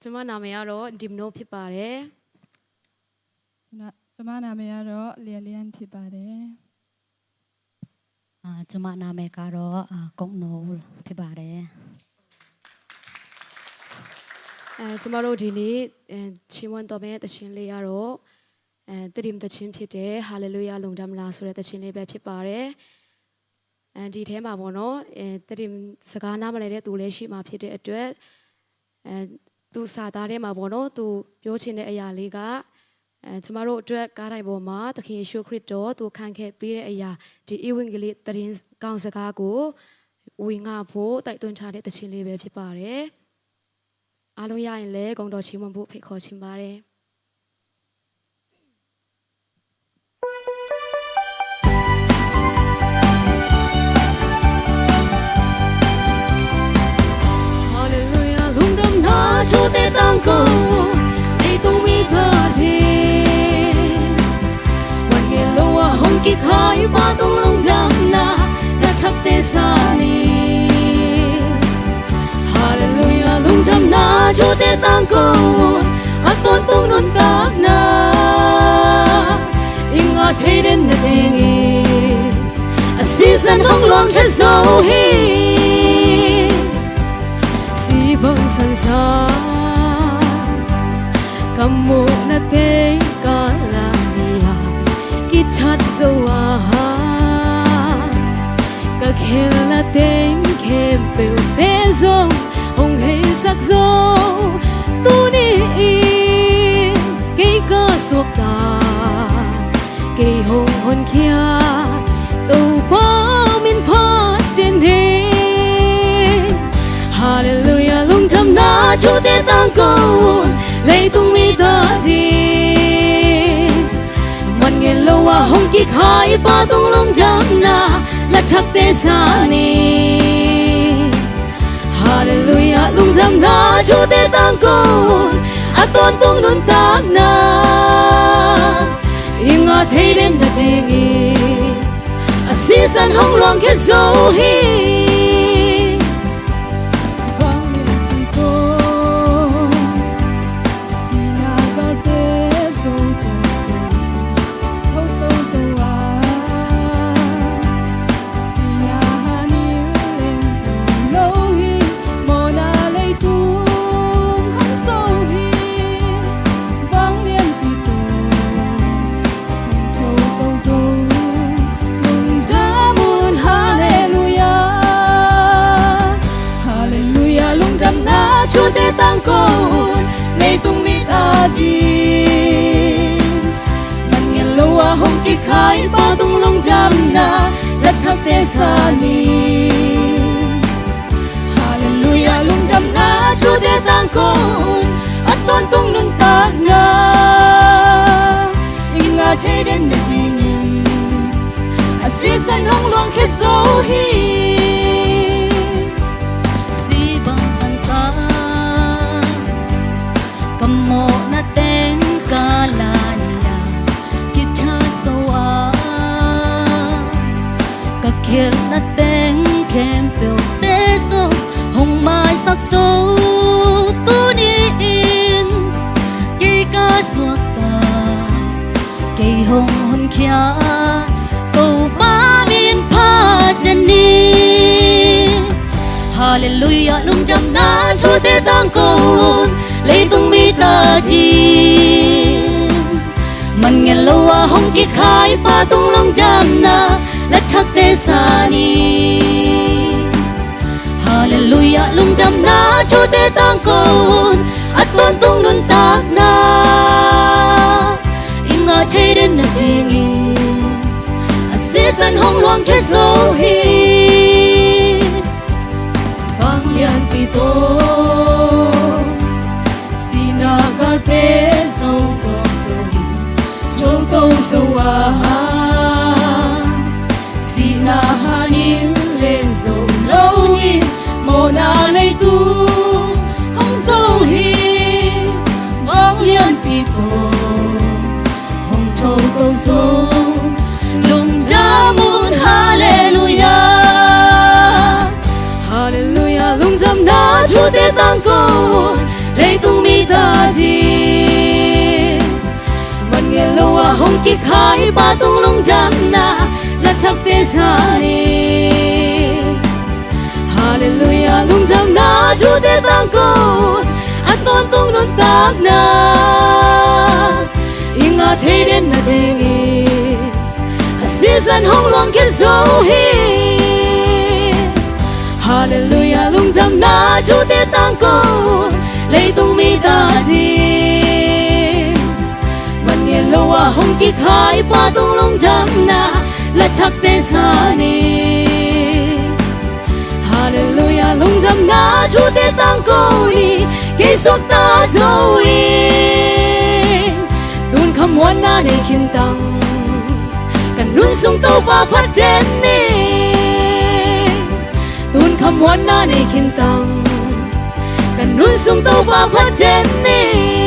ကျမနာမည်ကတော့ဒီမနိုဖြစ်ပါတယ်ကျမနာမည်ကတော့လျက်လျန်ဖြစ်ပါတယ်ကျမနာမည်ကတော့ကုန်းနိုဖြစ်ပါတယ်ကျမတို့ဒီနေ့ချင်းဝန်တော်မဲ့တခြင်းလေးရတော့တည်တခြင်းဖြစ်တယ်ဟာလေလုယာလုံဒမ်လာဆိုတဲ့တခြင်းလေးပဲဖြစ်ပါတယ်ဒီထဲမှာပေါ့နော်တည်စကားနားမလဲတဲ့သူလည်းရှိမှဖြစ်တဲ့အတွက်သူစာသားထဲမှာပေါ့နော်သူပြောချင်တဲ့အရာလေးကကျမတို့အတွက်ကားတိုင်းပေါ်မှာသခင်ယေရှုခရစ်တော်သူခံခဲ့ပေးတဲ့အရာဒီဧဝံဂေလိသတင်းကောင်းစကားကိုဝင်ငါဖို့တိုက်တွန်းထားတဲ့တခြင်းလေးပဲဖြစ်ပါတယ်အားလုံးရရင်လည်းဂုဏ်တော်ချီးမွမ်းဖို့ဖိတ်ခေါ်ချင်ပါတယ်chúa tê tăng cầu để tung mi thơ thìวันเย็นลัวหงกิขายปาตรงลงจำนาและชักเตสานีฮาเลลูยาลงจำนาchúa tê tăng cầuอัตตนตรงนนตากนาอิงอาเชเดนนาจิงีอาซีสันห้องลองแค่โซฮีsi bang sansar kamu na te kalania kichat zoa ka khel na ten kem pe te zo hong he sak zo tu ni ke ka suak ta ke hong hon kia tu pa min pha chen he Hallelujah lung tham na chúa tê tăng cầu lấy tung mi ta đi man nghe lâu à hong kik hai pa tung lung jam na la chak tê sa ni Hallelujah lung tham na chúa tê tăng cầu a tôn tung nun tak na inga thấy đến na dingi a season hong long ke zo hi chúa tê tăng cầu lấy tung mi ta đi man nghe lâu à hong kik khai pa tung long jam na la chak tê sa ni hallelujah long jam na chúa tê tăng cầu at ton tung nun tak na inga che den na ding a season hong long khe so hi mo na ten kalania kita soa ka khel na ten kem pe te so hong mai sak so tu ni in ki ka suak ta ke hong hon khia to ba min pha jani hallelujah lung jam na chúa tê tăng cầu lấy tung mi ta đi man nghe lâu à hong kik khai pa tung long jam na la chak tê sa ni hallelujah lung jam na chúa tê tăng cầu at tôn tung nun tak na inga che den na dingi a season hong luang ke so hi bang yan pi to naga te so go so hi jo to so a si na hani lên so lâu ni mo na lấy tu hong so hi vang lian pi to hong cho to so lung ja mun hallelujah hallelujah lung jam na chúa tê tăng cầu lấy tung mi mi ta chiมันเงลว่าหงกิขายบาตุงลงจำนาและชักเตสานีฮาเลลูยาลงจำนาจูเตตังกูอันตอนตุงนนตักนาอิงอาเทเดนนาจิงีอาเซียนหงลองแค่โซฮีฮาเลลูยาลงจำนาจูเตตังกูเลยตุงมีตาจีมันเงลว่าหงกิขายปาตุงลงจำนาและชักเตสานีฮาเลลูยาลงจำนาชูเตตังกูอีเกสกตาโซอีตุนคำวันนาในขินตังกันนุ่นส่งตัวปาพัดเจนนี่ตุนคำวันนาในขินตังกันนุ่นส่งตัวปาพัดเจนนี่